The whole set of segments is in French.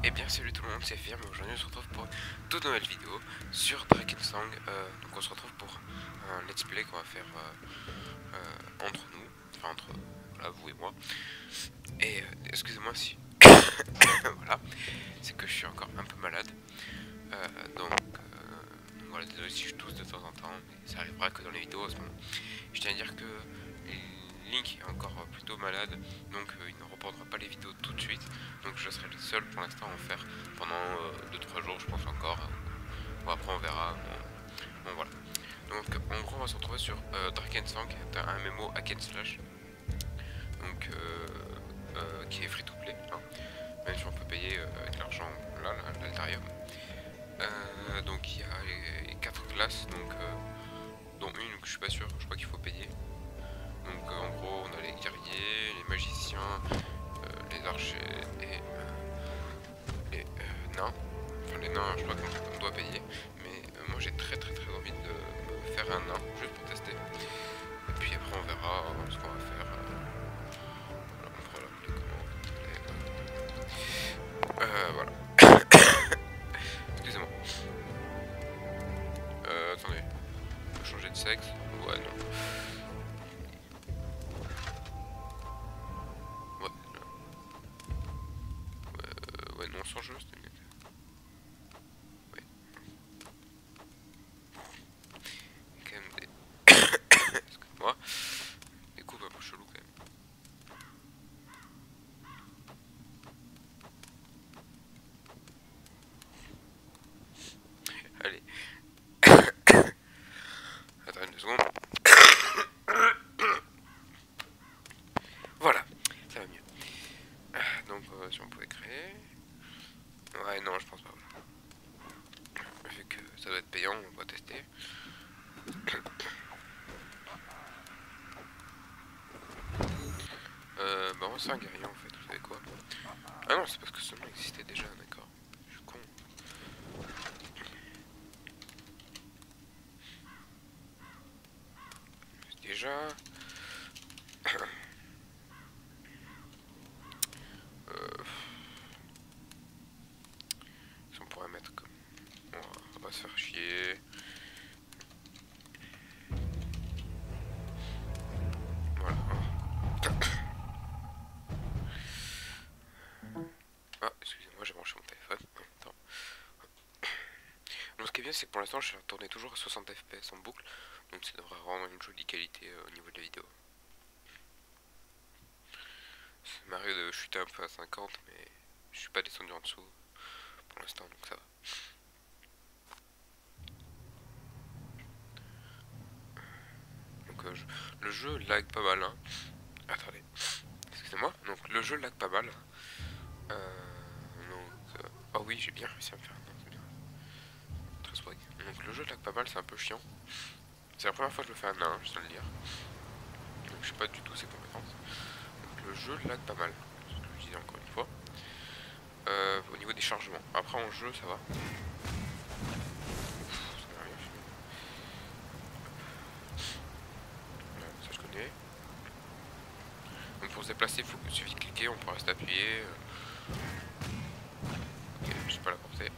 Et bien salut tout le monde, c'est Firme et aujourd'hui on se retrouve pour une toute nouvelle vidéo sur Drakensang. Donc on se retrouve pour un let's play qu'on va faire entre nous, enfin entre voilà, vous et moi. Et excusez-moi si voilà, c'est que je suis encore un peu malade. Donc voilà, désolé si je tousse de temps en temps, mais ça arrivera que dans les vidéos en ce moment. Je tiens à dire que Link est encore plutôt malade, donc il ne reprendra pas les vidéos tout de suite. Donc je serai le seul pour l'instant à en faire pendant 2-3 jours je pense encore. Bon après on verra. Bon voilà. Donc en gros on va se retrouver sur Drakensang, un MMO hack and slash. Donc qui est free to play. Hein. Même si on peut payer avec l'argent là, l'Altarium. Donc il y a les 4 classes, donc dont une que je suis pas sûr, je crois qu'il faut payer. Donc en gros on a les guerriers, les magiciens, les archers et les nains. Enfin les nains je crois qu'on doit payer. Mais moi j'ai très envie de me faire un nain juste pour tester. Et puis après on verra ce qu'on va faire. Voilà, on fera les commandes. Voilà. Excusez-moi. Attendez. On peut changer de sexe? Ouais non. Ouais non sans jeu c'était mieux. Ouais. Quand même des... Excuse-moi. Des coups un peu chelous quand même. Allez. Attends une seconde. Voilà, ça va mieux. Donc si on pouvait créer... Ouais non je pense pas. Vu que ça doit être payant, on va tester. Bah on c'est un guerrier en fait, vous savez quoi? Ah non c'est parce que ce nom existait déjà, d'accord. Je suis con. Déjà... Si on pourrait mettre comme... On va se faire chier. Voilà. Ah, excusez-moi, j'ai branché mon téléphone. Attends. Donc ce qui est bien, c'est que pour l'instant, je suis tourné toujours à 60 fps en boucle. Donc ça devrait rendre une jolie qualité au niveau de la vidéo. Ça m'arrive de chuter un peu à 50, mais je suis pas descendu en dessous pour l'instant, donc ça va. Donc le jeu lag pas mal. Hein. Attendez. Excusez-moi. Donc le jeu lag pas mal. Oh oui, j'ai bien réussi à me faire un nain, c'est bien. Très swag. Donc le jeu lag pas mal, c'est un peu chiant. C'est la première fois que je me fais un nain, je tiens à le dire. Donc je sais pas du tout ses compétences. Donc le jeu lag pas mal, ce que je disais encore une fois. Au niveau des chargements. Après en jeu ça va. Ça je connais. Donc pour se déplacer, il suffit de cliquer, on peut rester appuyé. Ok, je sais pas la portée.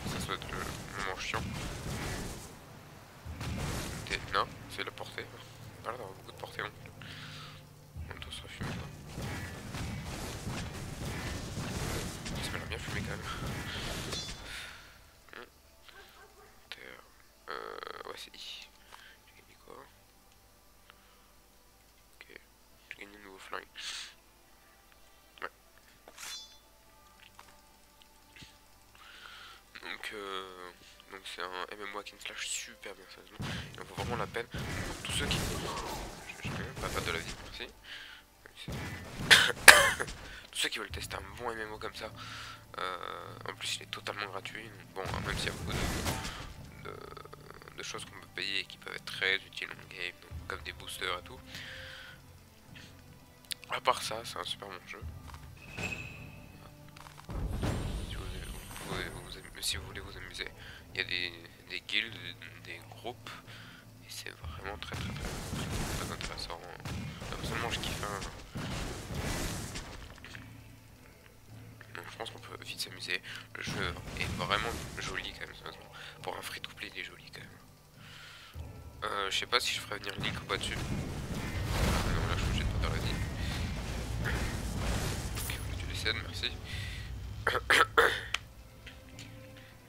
Ça doit être le moment chiant. Non, c'est la portée. Pas l'air d'avoir beaucoup de portée non plus. On doit se refumer quoi. Ça m'a l'air bien fumé quand même. Ouais c'est I. J'ai gagné quoi? Ok. J'ai gagné un nouveau flingue. Ouais. Donc c'est un MMO hack and slash super bien sérieusement. Il en vaut vraiment la peine pour tous ceux qui... Je vais même pas faire de la vie, merci. Tous ceux qui veulent tester un bon MMO comme ça. En plus il est totalement gratuit. Donc bon, même s'il y a beaucoup de choses qu'on peut payer et qui peuvent être très utiles en game, donc, comme des boosters et tout. À part ça, c'est un super bon jeu. Si vous voulez vous amuser, il y a des guildes, des groupes, et c'est vraiment très intéressant. Personnellement je kiffe. Donc, pense qu'on peut vite s'amuser. Le jeu est vraiment joli quand même, sérieusement. Pour un free-to-play, il est joli quand même. Je sais pas si je ferais venir Link ou pas dessus. Non, là je suis obligé de pas faire la vie. Ok, on a du décède, merci.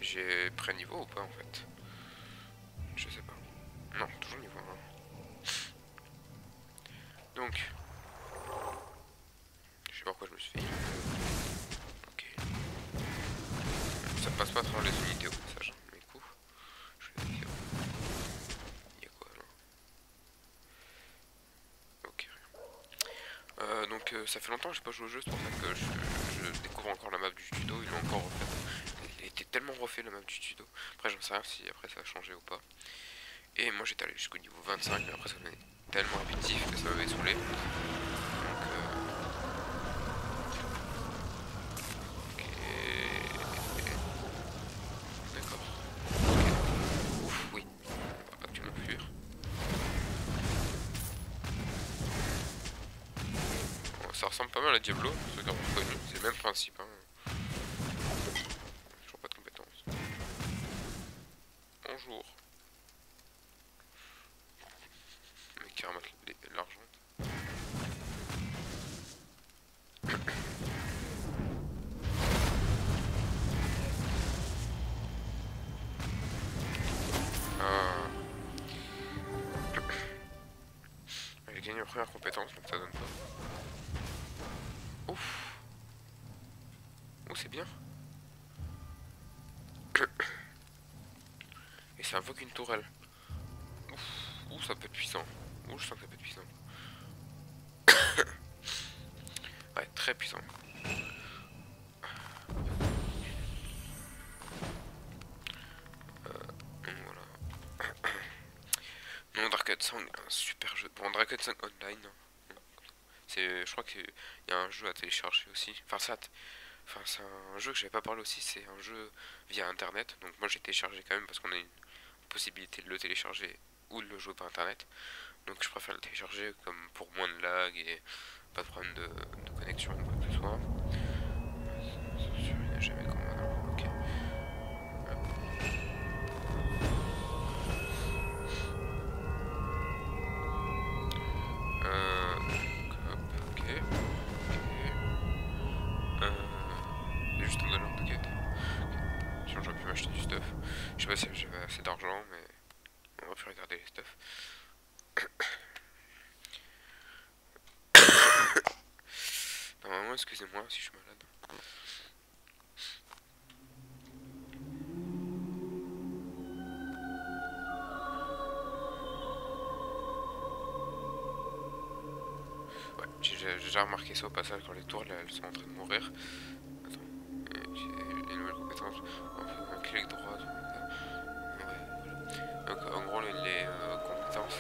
J'ai pré niveau ou pas en fait? Je sais pas. Non, toujours niveau 1. Donc, je sais pas pourquoi je me suis fait. Ok. Ça passe pas à travers les unités au passage. Mais du coup, je vais vérifier. Il y a quoi là? Ok, rien. Donc, ça fait longtemps que j'ai pas joué au jeu, c'est pour ça que je découvre encore la map du tuto. Ils l'ont encore refait. Il était tellement refait la map du tuto. Après, j'en sais rien si après ça a changé ou pas. Et moi j'étais allé jusqu'au niveau 25, mais après ça devenait tellement répétitif que ça m'avait saoulé. Donc ok. D'accord. Ok. Ouf, oui. On va actuellement fuir. Bon, ça ressemble pas mal à Diablo, ceux qui ont reconnu. C'est le même principe. Hein. Toujours pas de compétences. Bonjour. Mais qui ramasse l'argent. J'ai gagné ma première compétence, donc ça donne pas. Ouf. Oh, c'est bien. Et ça invoque une tourelle. Ouf. Ouh, ça peut être puissant. Ouh, je sens que ça peut être puissant. Ouais, très puissant. Donc voilà. Non, Drakensang, un super jeu. Bon, Drakensang Online. Je crois qu'il y a un jeu à télécharger aussi. Enfin, c'est un jeu que j'avais pas parlé aussi. C'est un jeu via internet. Donc moi j'ai téléchargé quand même parce qu'on a une possibilité de le télécharger ou de le jouer par internet. Donc je préfère le télécharger comme pour moins de lag et pas de problème de connexion ou quoi que ce soit. Il n'y a jamais comme maintenant. Ok. Hop, ok. C'est juste un dollar de quête. Sinon j'aurais pu m'acheter du stuff. Je sais pas si j'avais assez d'argent, mais on va plus regarder les stuff. Normalement, excusez-moi si je suis malade. Ouais, j'ai déjà remarqué ça au passage quand les tours là, elles sont en train de mourir. Attends, j'ai les nouvelles compétences. Un clic droit. Ouais, voilà. Donc en gros les compétences.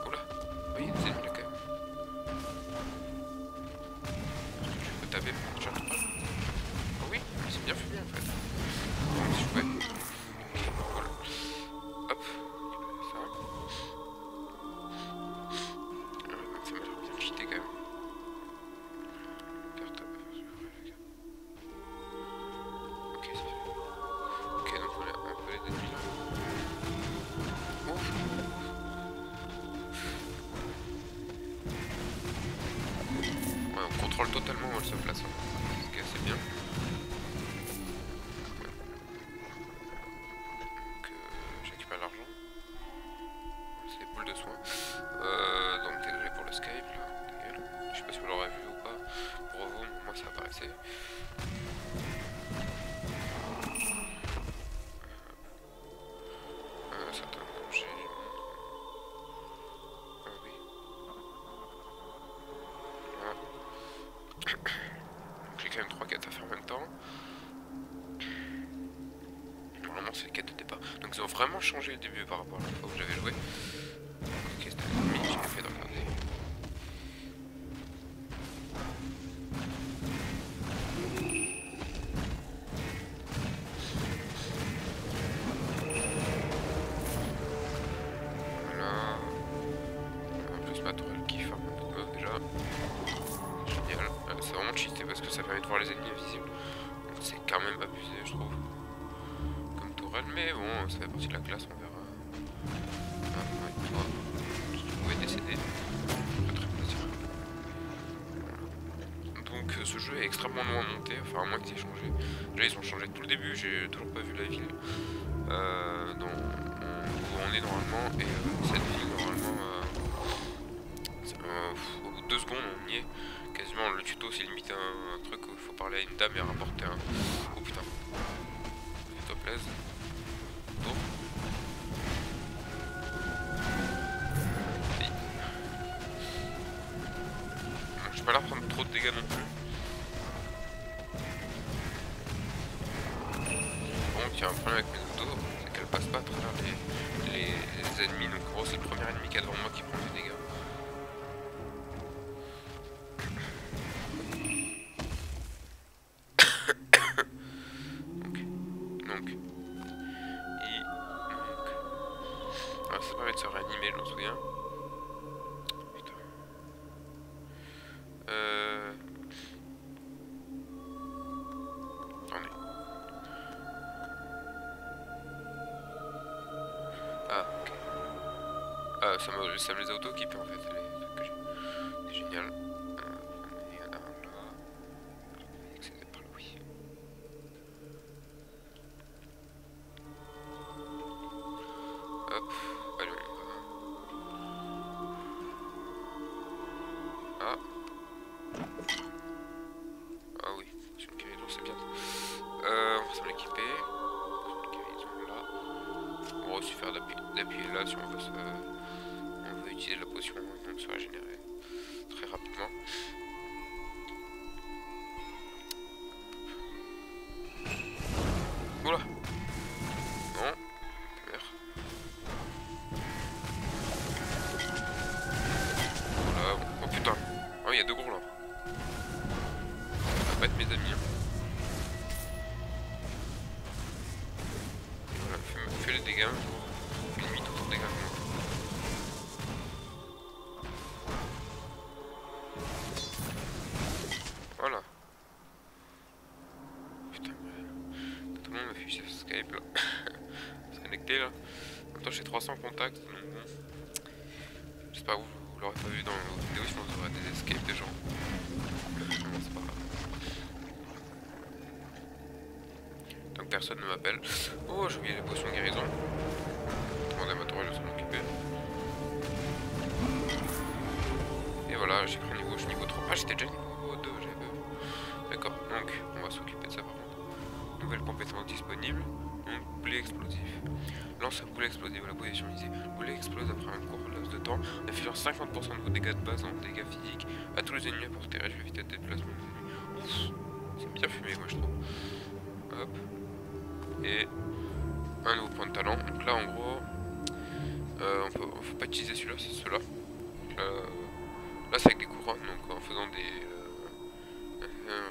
Oula, oui, il y a des ennemis là quand même. Je peux taper pour que je reprenne. Ah oui, c'est bien filmé en fait. Donc, si je pouvais. Ok, voilà. Hop, ça. Ça m'a l'air bien cheaté quand même. Carte. Ok, c'est fait. Ok, donc on a un peu les ennemis là. Ouf. Ouais, on contrôle totalement où elle se place. Hein. Ce qui est assez bien. Donc j'ai récupéré l'argent. C'est des boules de soins. Donc désolé pour le Skype là. Je sais pas si vous l'aurez vu ou pas. Pour vous, moi ça apparaissait. Certainement j'ai... Ah oui. Voilà. Donc j'ai quand même 3 quêtes à faire en même temps. Normalement c'est les quêtes de départ. Donc ils ont vraiment changé le début par rapport à la fois où j'avais joué. Ok, c'était un ennemi, j'ai bien fait de regarder. Voilà. En plus ma tourelle kiffe un peu déjà. Génial. C'est vraiment cheaté parce que ça permet de voir les ennemis invisibles. Donc c'est quand même abusé, je trouve. Comme tourelle, mais bon, ça fait partie de la classe, on verra. Ah, ouais, toi, tu pouvais décéder. Très plaisir. Donc ce jeu est extrêmement loin à monter, enfin à moins qu'ils aient changé. Déjà ils ont changé tout le début, j'ai toujours pas vu la ville où on est normalement, et cette ville normalement au bout de 2 secondes on y est. Quasiment le tuto c'est limite un truc où il faut parler à une dame et rapporter un... Oh putain. S'il te plaise. Oh. Oui. Bon, j'ai pas l'air de prendre trop de dégâts non plus. Bon, il y a un problème avec mes autos, c'est qu'elles passent pas à travers les ennemis. Donc en gros c'est le premier ennemi qui est devant moi qui prend des dégâts. Ça permet de se réanimer, je m'en souviens. Putain. Attendez. Ah, ok. Ah, ça me les a auto-équipés en fait, les trucs que j'ai. C'est génial. Il y en a un là. Accéder par là, oui. Hop. Allez, on y va. Ah. Ah oui, sur le guérison c'est bien. On va s'en équiper. Sur le guérison là. On va aussi faire d'appuyer là si on veut utiliser la potion, donc ça va générer très rapidement. Oula. Non. Merde. Voilà, bon. Oh putain. Oh il y a 2 gros là. Ça va pas être mes amis. Et voilà, fais les dégâts. Limite autant de dégâts que moi. Voilà. Putain, tout le monde me fait sur Skype là. C'est connecté là. En même temps j'ai 300 contacts, donc bon. J'espère que vous l'aurez pas vu dans la vidéo, je pense qu'il y aura des escapes des gens. Non, c'est pas grave. Donc personne ne m'appelle. Oh, j'ai oublié les potions de guérison. Demandez à ma tourelle de s'en occuper. Et voilà, j'ai pris un niveau, je suis niveau 3. Ah, j'étais déjà niveau 2, j'avais pas vu. D'accord, donc on va s'occuper de ça par contre. Nouvelle compétence disponible. Donc, boulet explosif. Lance un boulet explosif à la position visée. Le boulet explose après un court laps de temps, infligeant 50% de vos dégâts de base en dégâts physiques à tous les ennemis à portée, réduit la vitesse de déplacement des ennemis. C'est bien fumé, moi je trouve. Hop. Et un nouveau point de talent. Donc là en gros, on faut pas utiliser celui-là, c'est ceux-là. Là c'est avec des couronnes, donc en faisant en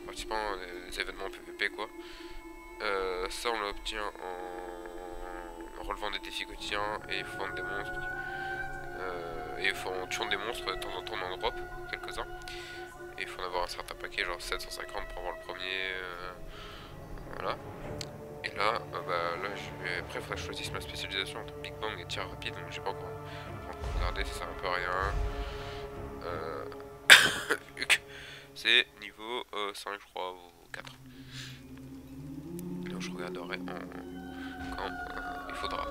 participant à des événements PVP quoi. Ça on l'obtient en relevant des défis quotidiens et il faut vendre des monstres. Et il faut en tuant des monstres de temps en temps on en drop quelques-uns. Et il faut en avoir un certain paquet, genre 750 pour avoir le premier. Voilà. Et là, après il faudra que je choisisse ma spécialisation entre Big Bang et tir rapide, donc j'ai pas encore regardé, ça sert un peu à rien. Vu que c'est niveau 5 je crois, ou 4. Donc je regarderai quand il faudra.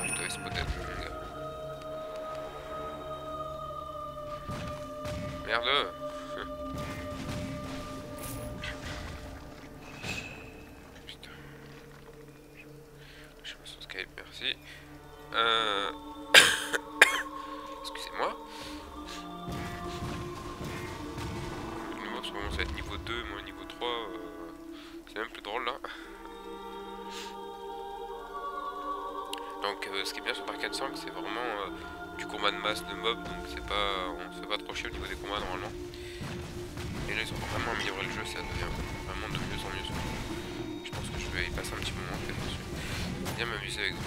Je devais spotter le gars. Merde. Putain. Je me sur Skype, merci. Excusez-moi. Les monstres commencent à être niveau 2, moi niveau 3. C'est même plus drôle là. Donc ce qui est bien sur Dark 5, c'est vraiment du combat de masse de mobs, donc c'est pas, on se fait pas trop chier au niveau des combats normalement. Et là ils ont vraiment amélioré le jeu, ça devient vraiment de mieux en mieux. bien m'amuser avec vous.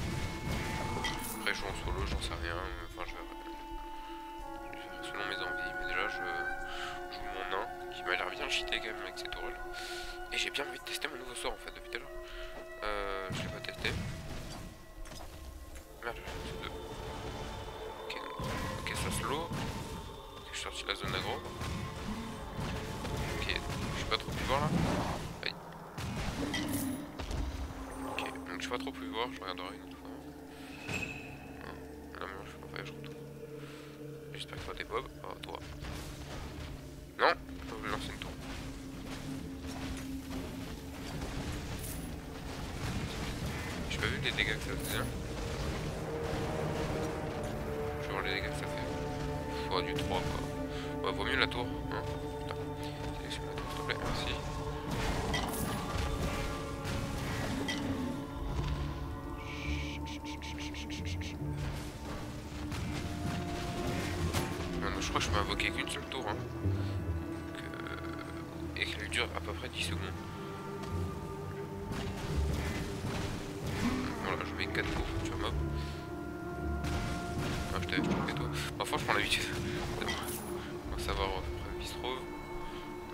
Après, je joue en solo, j'en sais rien. Enfin, je verrai selon mes envies. Mais déjà, je joue mon nain qui m'a l'air bien cheaté quand même avec ses tourelles. Et j'ai bien envie de tester mon nouveau sort en fait depuis tout à l'heure. Je l'ai pas testé. Merde, j'ai deux. Ok, ça slow. Je suis sorti de la zone aggro. Ok, je suis pas trop pu voir là. Aïe. Ok, donc je suis pas trop pu voir, je regarderai une autre fois. Non, mais je fais pas, je retourne. J'espère que toi t'es Bob. Oh, toi. Non, je vais lancer une tour. J'ai pas vu les dégâts que ça faisait. Je vais voir les dégâts que ça fait. Fois du 3 quoi. Ouais, vaut mieux la tour. Hein. Putain. Sélectionne la tour s'il te plaît, merci. Je crois que je peux invoquer qu'une seule tour. Hein. Et qu'elle dure à peu près 10 secondes. Voilà, je mets 4 tours sur mob. Ah, je t'avais trompé toi. Parfois je prends l'habitude. On va savoir après bistro.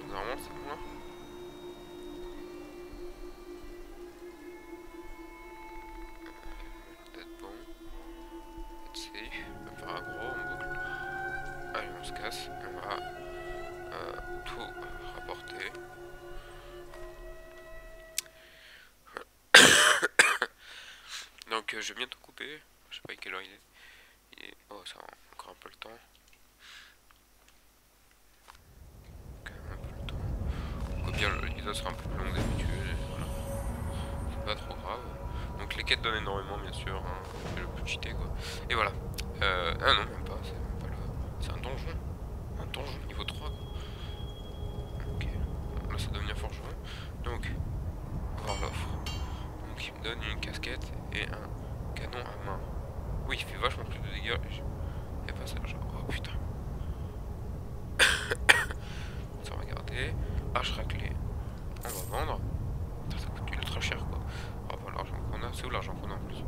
Normalement c'est bon là. D'être bon. Être safe. On va faire un gros en boucle. Allez on se casse. On va tout rapporter. Donc je vais bientôt couper. Je sais pas à quelle heure il est. Oh ça va encore un peu le temps. Un peu le temps. Donc bien le vidéo sera un peu plus long d'habitude. Voilà. C'est pas trop grave. Donc les quêtes donnent énormément bien sûr. Hein. C'est le plus cheaté quoi. Et voilà. Ah non même pas. C'est même pas le. C'est un donjon. Un donjon niveau 3 quoi. Ok. Là ça devient forgeron. Donc on va voir l'offre. Donc il me donne une casquette et un canon à main. Oui il fait vachement plus de dégâts. Et pas ça genre. Oh putain. Ça on va garder. Hache raclée. On va vendre. Ça coûte ultra cher quoi. On va voir l'argent qu'on a. C'est où l'argent qu'on a en plus?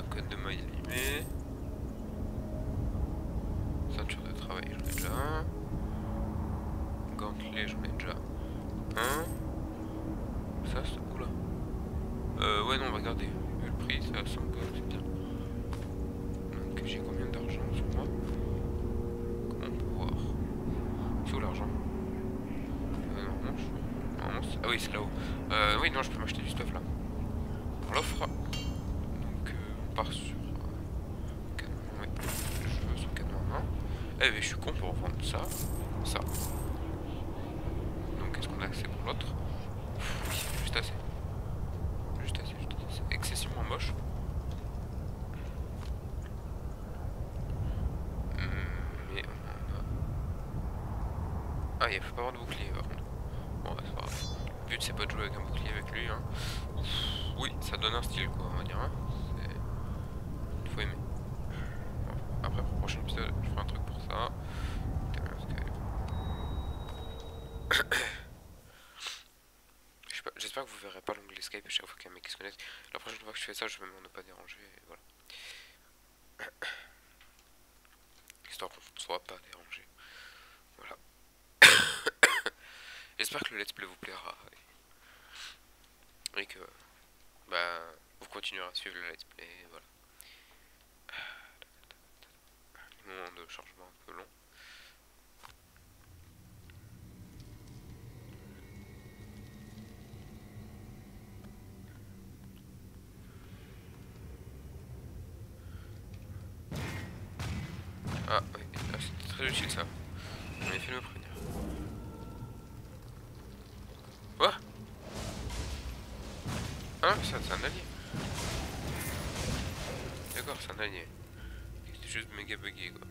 Code de maille animé. Ceinture de travail, j'en ai déjà un. Gantelet, j'en ai déjà un. Ça c'est où là? Ouais non on va garder. Le prix c'est à 100 gold, c'est bien. Donc j'ai combien d'argent sur moi? Comment on peut voir? C'est où l'argent? Normalement ah oui c'est là-haut. Oui non je peux m'acheter du stuff là. On l'offre. Donc on part sur canon. Oui, je veux son canon à main. Eh mais je suis con pour vendre ça. Ça. Donc est-ce qu'on a accès pour l'autre? Oui, juste assez. Juste assez. C'est excessivement moche. Mais on a. Ah il faut pas avoir de bouclier par contre. Bon c'est pas grave. Le but c'est pas de jouer avec un bouclier avec lui hein. Ouf, oui ça donne un style quoi on va dire hein. Il faut aimer. Bon, après pour le prochain épisode je ferai un truc pour ça. J'espère que vous verrez pas l'onglet Skype à chaque fois qu'il y a un mec qui se connecte. La prochaine fois que je fais ça je vais même ne pas déranger et voilà. Histoire qu'on ne soit pas dérangé. Voilà. J'espère que le let's play vous plaira et que bah vous continuerez à suivre le let's play, voilà. Moment de changement un peu long. Ah oui, c'était très utile ça. On avait fait le prévenir. Quoi? Ah c'est un allié. D'accord c'est un allié. C'est juste méga bugué quoi.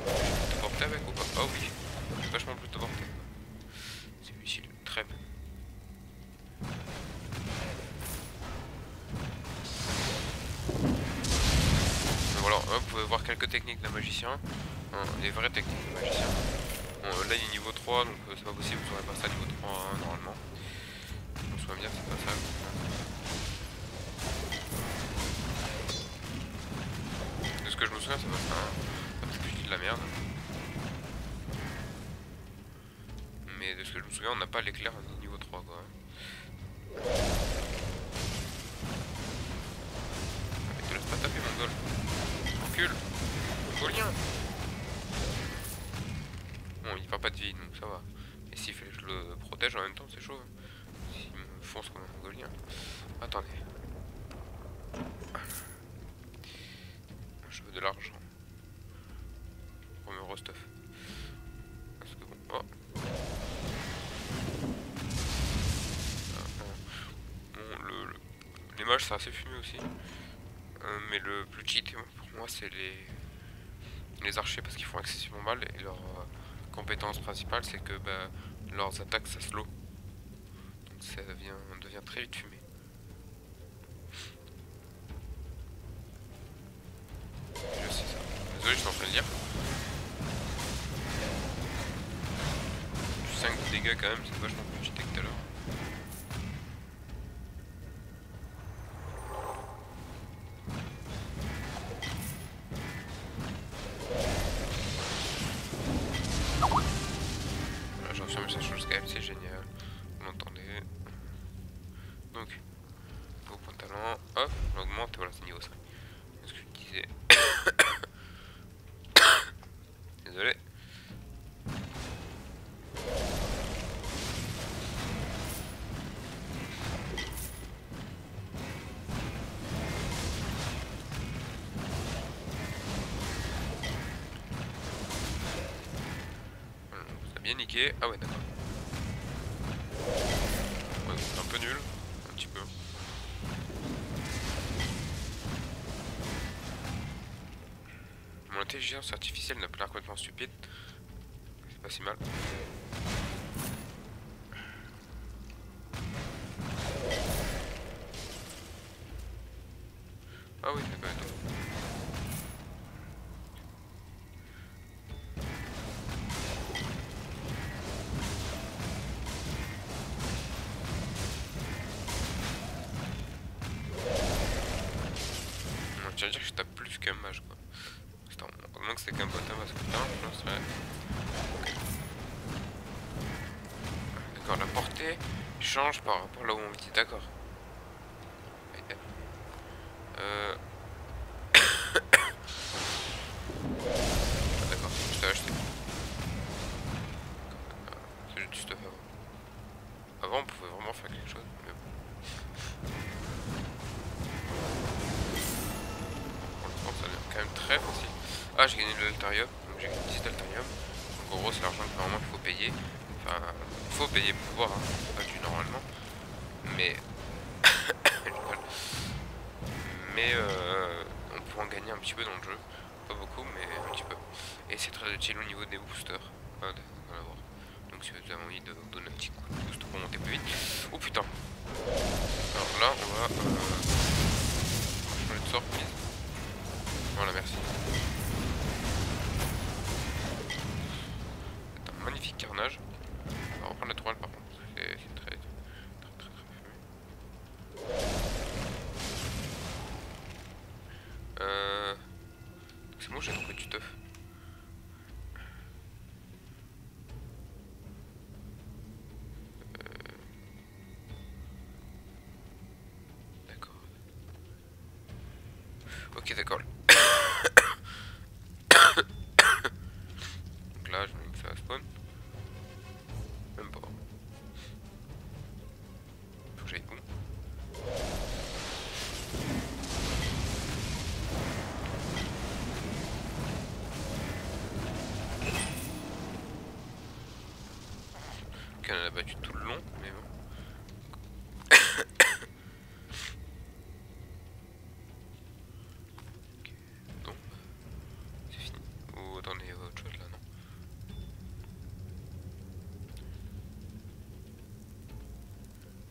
Te porter avec ou pas? Ah oui, c'est vachement plus te porter. C'est utile, très bien. Voilà, vous pouvez voir quelques techniques de magicien, hein, des vraies techniques de magicien. Bon, là il est niveau 3, donc c'est pas possible, vous aurez pas ça niveau 3 hein, normalement. Je me souviens bien, c'est pas ça. De ce que je me souviens, c'est pas ça. Hein. Peut-être que je dis de la merde. Mais de ce que je me souviens, on n'a pas l'éclair niveau 3 quoi. Mais te laisse pas taper mon goal. Recule. Golien. Bon, il perd pas de vie, donc ça va. Et s'il fallait que je le protège en même temps, c'est chaud. S'il me fonce comme un mongolien. Attendez. Je veux de l'argent. Pour me restuff. Parce que bon. Oh. Bon, les mages c'est assez fumé aussi. Mais le plus cheat pour moi c'est les archers parce qu'ils font excessivement mal et leur compétence principale c'est que bah, leurs attaques ça slow. Donc ça devient très vite fumé. Je sais ça. Désolé, je suis en train de lire. Du 5 de dégâts quand même, c'est vachement plus cheaté que tout à l'heure. Voilà, j'ai reçu un message sur le Skype, c'est génial. Vous l'entendez. Donc, au point de talent, hop, on augmente, voilà, c'est niveau 5. Ce que je disais. Désolé. Voilà, ça a bien niqué. Ah ouais, d'accord. Ouais, c'est un peu nul. Un petit peu. Mon intelligence artificielle n'a pas l'air complètement stupide. C'est pas si mal. Ah oui, d'accord. Je tiens à dire que je tape plus qu'un mage quoi. Au moins que c'était qu'un bot à masque. Non, c'est vrai. D'accord, la portée change par rapport là où on dit. D'accord. D'accord, je t'ai acheté. C'est juste du stuff avant. Avant on pouvait vraiment faire quelque chose, mais bon. Pour l'instant ça devient quand même très facile. Ah, j'ai gagné de l'altarium, donc j'ai gagné 10 d'altarium. Donc en gros c'est l'argent que normalement il faut payer. Enfin, il faut payer pour voir, hein. C'est pas du normalement. Mais... mais on peut en gagner un petit peu dans le jeu. Pas beaucoup, mais un petit peu. Et c'est très utile au niveau des boosters. Donc si vous avez envie de vous donner un petit coup de boost pour monter plus vite. Oh putain. Alors là on va changer de sort please. Voilà, merci. C'est un magnifique carnage. On va reprendre la tourelle par contre. C'est très fumé. C'est bon, j'ai trouvé du teuf. D'accord. Ok, d'accord. Donc là, je me fais un spawn. Même pas. Faut que j'aille où? Ok, on en a battu tout le long, mais bon. Ok, donc, c'est fini. Ou attendez, autre chose là, non?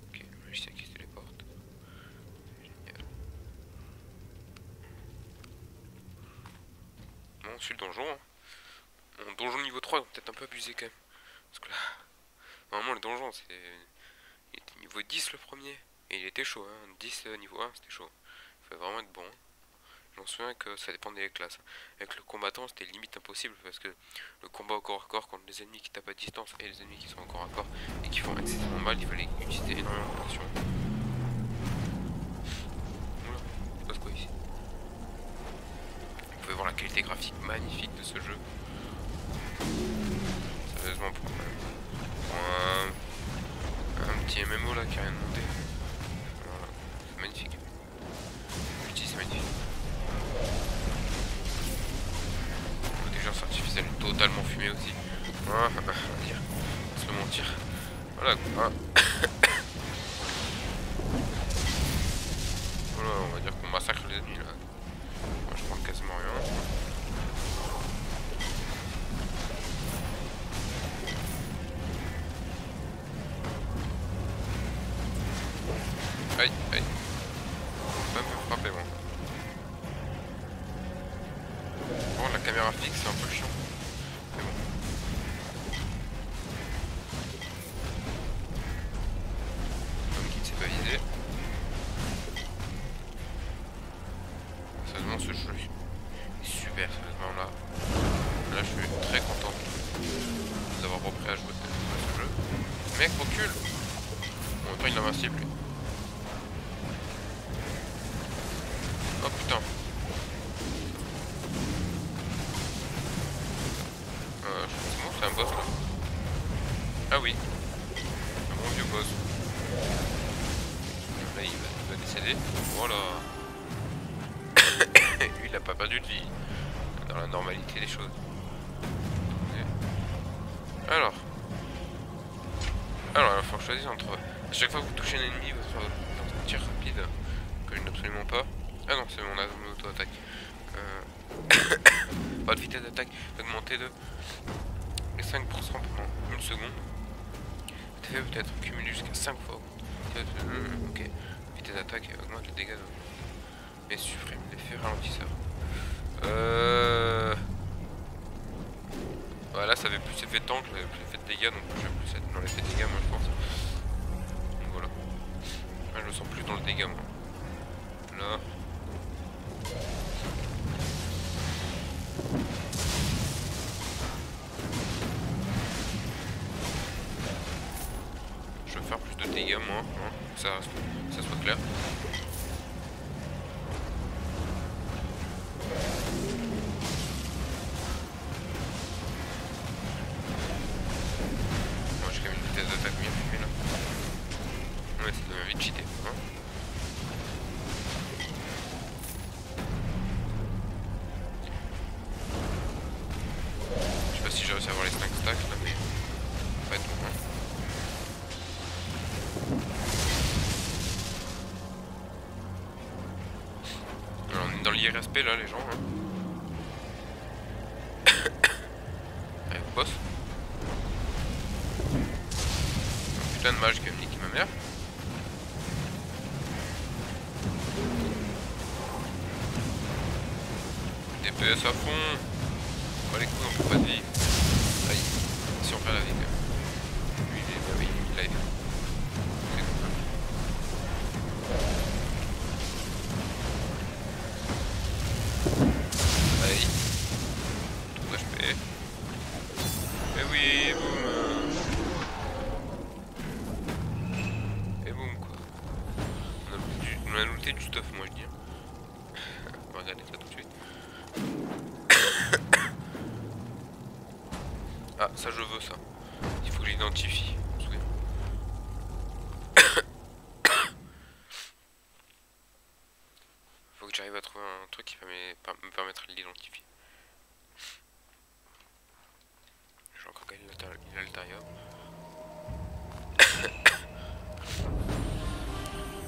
Ok, le magicien qui se téléporte. Génial. Bon, on suit le donjon. Hein. Bon, donjon niveau 3, peut-être un peu abusé quand même. Parce que là, normalement les donjons, il était niveau 10 le premier. Et il était chaud, hein. 10 niveau 1, c'était chaud. Il fallait vraiment être bon. Je m'en souviens que ça dépendait des classes. Avec le combattant, c'était limite impossible parce que le combat au corps à corps contre les ennemis qui tapent à distance et les ennemis qui sont au corps à corps et qui font excessivement mal, il fallait utiliser énormément de pression. Oula, il se passe quoi ici? Vous pouvez voir la qualité graphique magnifique de ce jeu. Sérieusement, pour un petit MMO là qui a rien demandé. Voilà, c'est magnifique. Je dis c'est magnifique. L'intelligence artificielle est totalement fumée aussi. Ah, on va dire, on va se le mentir. Voilà quoi. Voilà, on va dire qu'on massacre les ennemis là. Moi je prends quasiment rien. Aïe, aïe. Ça me frapper moi. Bon, la caméra fixe c'est un peu chiant. Mais bon. Comme qui ne s'est pas visé. Sérieusement ce jeu est super, sérieusement là. Là je suis très content d'avoir repris à jouer à ce jeu. Mec recule. Bon après il est invincible lui. Oh putain. C'est bon, c'est un boss là. Ah oui. Un bon vieux boss. Là il va décéder. Voilà. Lui il a pas perdu de vie. Dans la normalité des choses. Alors il va falloir choisir entre... À chaque fois que vous touchez un ennemi, vous faire un tir rapide que je n'ai absolument pas. Ah non, c'est mon auto-attaque. Votre vitesse d'attaque augmentée de 5% pendant une seconde. Cet effet peut être cumulé jusqu'à 5 fois. Ok. Vitesse d'attaque augmente les dégâts de... Et supprime l'effet ralentisseur. Voilà, ça avait plus effet de tank, j'avais plus effet de dégâts, donc je vais plus être dans l'effet de dégâts, moi je pense. Donc voilà. Là, je me sens plus dans le dégât, moi. Là. Je vais faire plus de dégâts, moi, hein, que ça soit clair. Moi j'ai quand même une vitesse d'attaque bien fumée là. Ouais, ça devient vite cheaté, hein. Je sais pas si j'ai réussi à avoir les 5 stacks là, mais pas tout, hein. Alors on est dans l'IRSP là les gens, hein. Allez, boss. Un putain de mage qui va me niquer ma mère. DPS à fond. Pas les couilles, on peut pas de vie. Aïe. Si on perd la vie quand même. Lui il est... oui, il live. C'est cool. Aïe. Tout HP. Et oui, boum. Et boum quoi. On a looté du stuff moi je dis. On va regarder ça tout de suite. Ah ça je veux ça. Il faut que j'identifie. Je me souviens. Faut que j'arrive à trouver un truc qui me permettre de l'identifier. Je vais encore gagner l'altarium.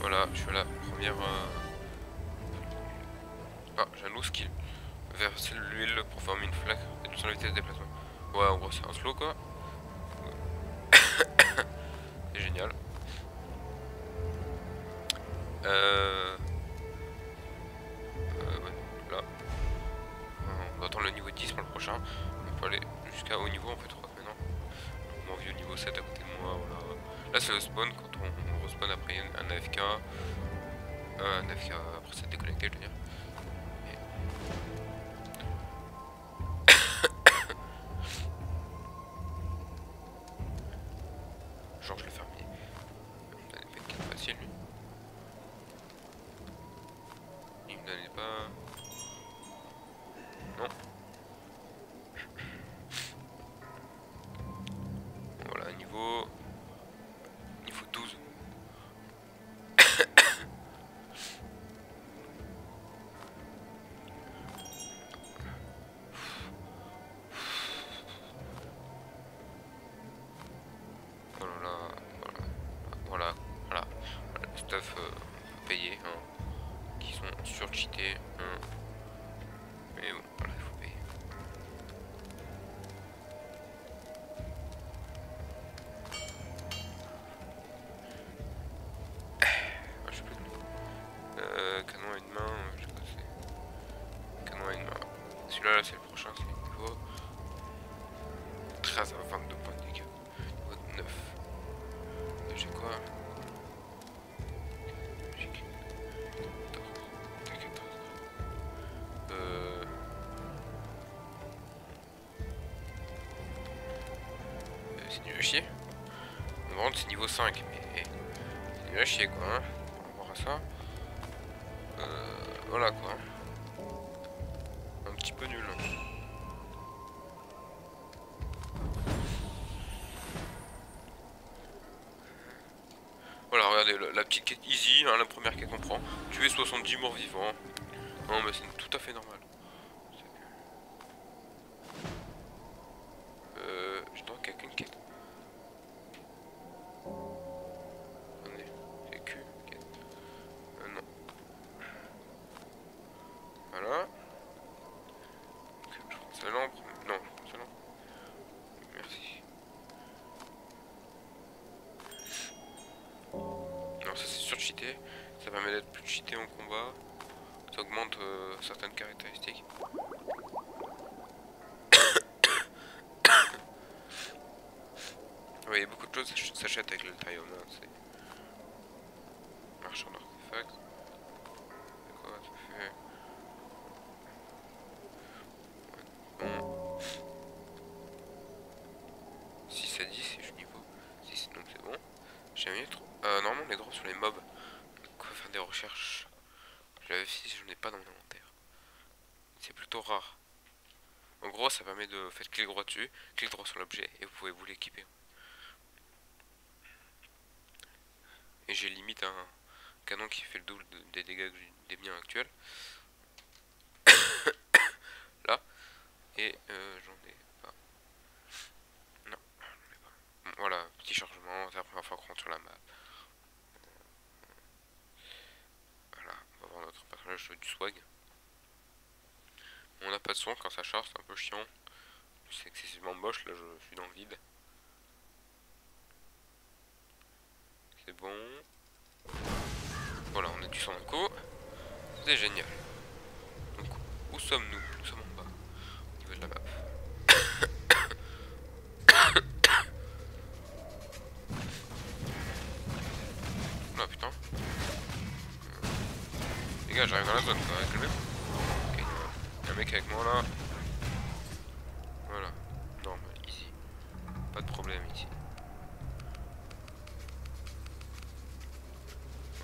Voilà, je suis à la première... Ah, j'ai un low skill. Verser l'huile pour former une flaque et sur la vitesse de déplacement. Ouais, en gros c'est un slow quoi. C'est génial. Ouais, là. On va attendre le niveau 10 pour le prochain. On peut aller jusqu'à haut niveau en fait, je crois que maintenant. Mon vieux niveau 7 à côté de moi, voilà. Là c'est le spawn quand on respawn après un AFK. Un AFK après s'être déconnecté, je veux dire. Genre je le fermier. Il me donnait pas une quête facile lui. Il me donnait pas. Non. Voilà, niveau 12. Voilà, le stuff payé, hein, qui sont surcheatés, hein. Mais bon, voilà, il faut payer. Je sais plus le nom. Canon à une main, je sais pas si c'est. Canon à une main. Celui-là, là, c'est le prochain, c'est niveau 13 à 22 points de dégâts. Niveau 9. J'ai quoi? J'ai 14. C'est nul à chier. On va rendre c'est niveau 5, mais c'est nul à chier quoi, hein. On va voir ça. Voilà quoi. Un petit peu nul. Voilà, regardez la petite quête easy, hein, la première quête qu'on prend. Tuer 70 morts vivants. Non mais c'est tout à fait normal. Je dois qu'à qu'une quête. Attendez, c'est que quête. Non. Voilà. Donc, je prends sa lampe. Non, je prends sa lampe. Merci. Non, ça c'est surcheaté. Ça permet d'être plus cheaté en combat. Ça augmente certaines caractéristiques. Oui, beaucoup de choses s'achètent avec le Tarium, hein, c'est marchand d'artefacts. C'est quoi ça fait? Bon. 6 à 10 et je niveau 6, donc c'est bon. J'ai mis trop. Normalement on est droit sur les mobs. Donc on va faire des recherches. Je l'avais fait, je n'en ai pas dans mon inventaire. C'est plutôt rare. En gros ça permet de faire clic droit dessus, clic droit sur l'objet et vous pouvez vous l'équiper. Et j'ai limite un canon qui fait le double des dégâts des miens actuels. Là. Et j'en ai pas. Non, j'en ai pas. Bon, voilà, petit chargement, c'est la première fois qu'on rentre sur la map. Voilà, on va voir notre personnage du swag. On n'a pas de son quand ça charge, c'est un peu chiant. C'est excessivement moche, là je suis dans le vide. C'est bon. Voilà, on a du sang d'un coup. C'est génial. Donc, où sommes-nous? Nous sommes en bas, au niveau de la map. Oh putain. Les gars, j'arrive dans la zone, quoi, calmez. Ok, il y a un mec avec moi là. Voilà. Normal, easy. Pas de problème ici.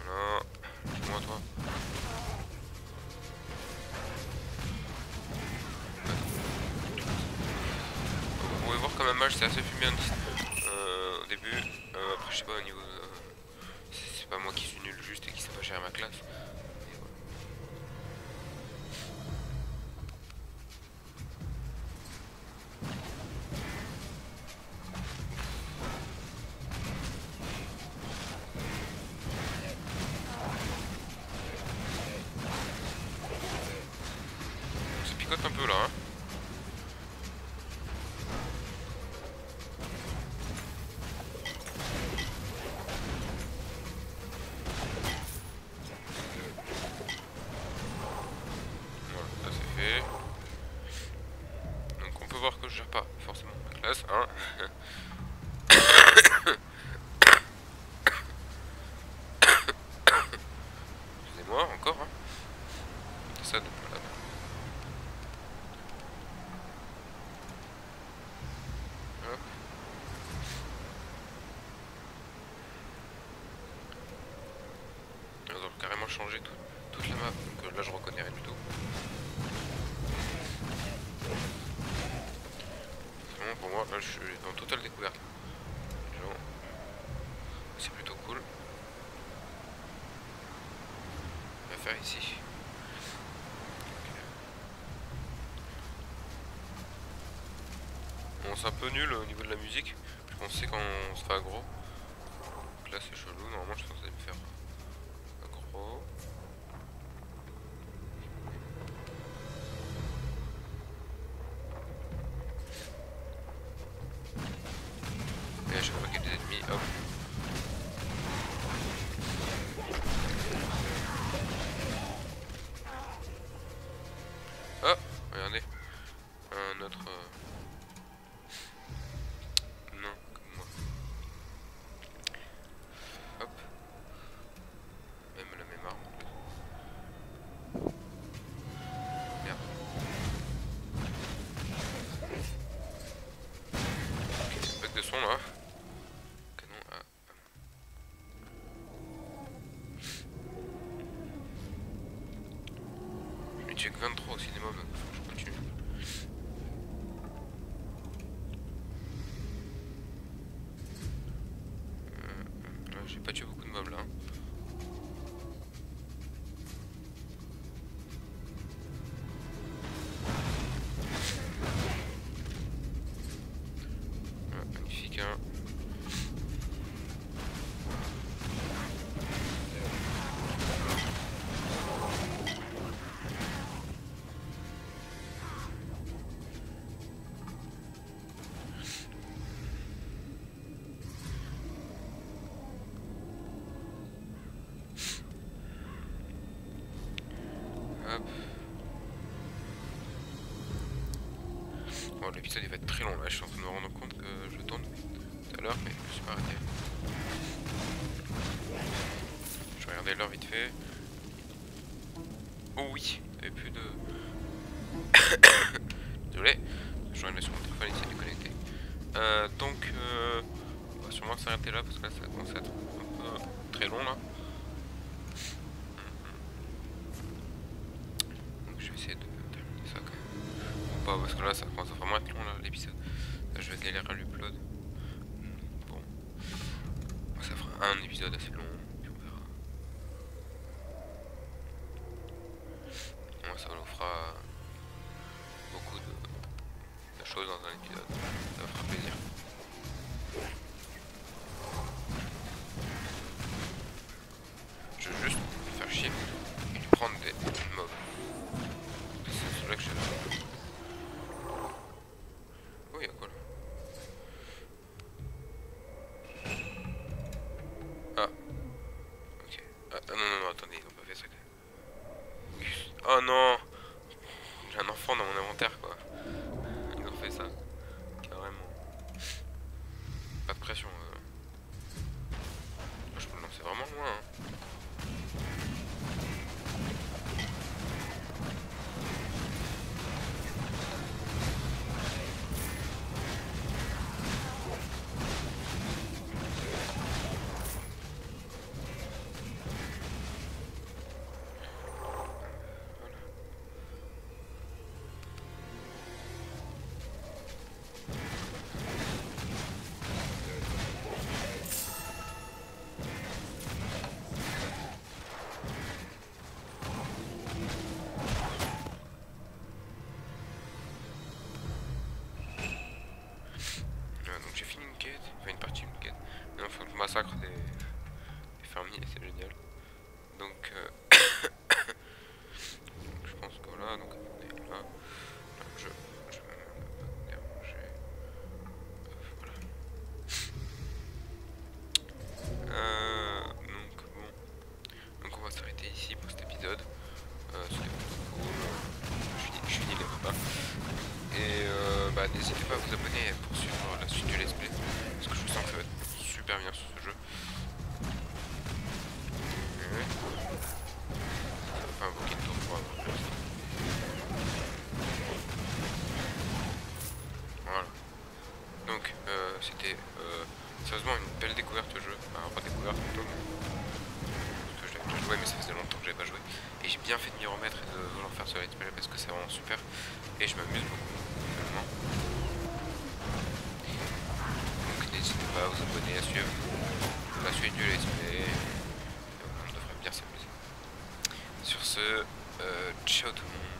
Voilà. Moi toi. Vous pouvez voir comme un mage c'est assez fumé au début. Après je sais pas au niveau c'est pas moi qui suis nul juste et qui sait pas gérer ma classe. Ça picote un peu là hein. Donc on peut voir que je gère gère pas forcément ma classe, hein. Excusez-moi encore, hein. C'est ça, donc voilà. Hop. Ils ont carrément changé toute la map, donc là je reconnais rien du tout. Vraiment pour moi, là je suis en totale découverte. C'est plutôt cool. On va faire ici. Bon, c'est un peu nul au niveau de la musique. Je pensais quand on se fait aggro. Donc là c'est chelou, normalement je pensais me faire aggro. Et à chaque fois qu'il y a des ennemis, hop. Oh, regardez. Un autre... Non, comme moi. Hop. Même la même arme en plus. Merde. Ok, bug de son là. Canon à... Je lui check 23 au cinéma, mais faut que je continue. J'ai pas tué beaucoup de mobs là. Magnifique, hein. Hop. Bon, l'épisode il va être très long là, je suis en train de me rendre compte que je tourne tout à l'heure, mais je me suis pas arrêté. Je vais regarder l'heure vite fait. Oh oui, il n'y avait plus de... Désolé, je regarde sur mon téléphone, il s'est déconnecté. Donc, on va sûrement s'arrêter là parce que là ça commence à être un peu très long là. Donc je vais essayer de terminer ça quand même. Ou pas, parce que là ça commence à vraiment être long là l'épisode. Là je vais galérer à l'upload. Bon, ça fera un épisode assez long, puis on verra. Moi ça nous fera beaucoup de choses dans un épisode. Ça me fera plaisir. Je veux juste me faire chier et lui prendre des mobs. C'est celui-là que je fais. Oh, y'a quoi là? Ah. Ok. Ah non, non, non, attendez, ils ont pas fait ça. Oh non! J'ai un enfant dans mon inventaire quoi. Ils ont fait ça. Carrément. Pas de pression. Je peux le lancer vraiment loin. Hein. Donc j'ai fini une quête, enfin une partie d'une quête. Maintenant il faut que je massacre des fermiers, c'est génial. Donc je pense que voilà, donc on est là. Donc je vais me déranger. Voilà. Donc bon. Donc on va s'arrêter ici pour cet épisode. C'était plutôt cool. Je finis les repas. Et bah n'hésitez pas à vous vous abonner et poursuivre la suite du let's play. Parce que je sens que ça va être super bien sur ce jeu. Ça va pas invoquer de tour pour avoir plus. Voilà. Donc c'était sérieusement une belle découverte de jeu. Enfin, redécouverte plutôt. Parce que je l'avais déjà joué mais ça faisait longtemps que j'avais pas joué. Et j'ai bien fait de m'y remettre et de vouloir faire ce let's play parce que c'est vraiment super. Et je m'amuse beaucoup. Vraiment. Donc n'hésitez pas à vous abonner, à suivre la suite du let's play. On devrait bien s'amuser. Sur ce, ciao tout le monde.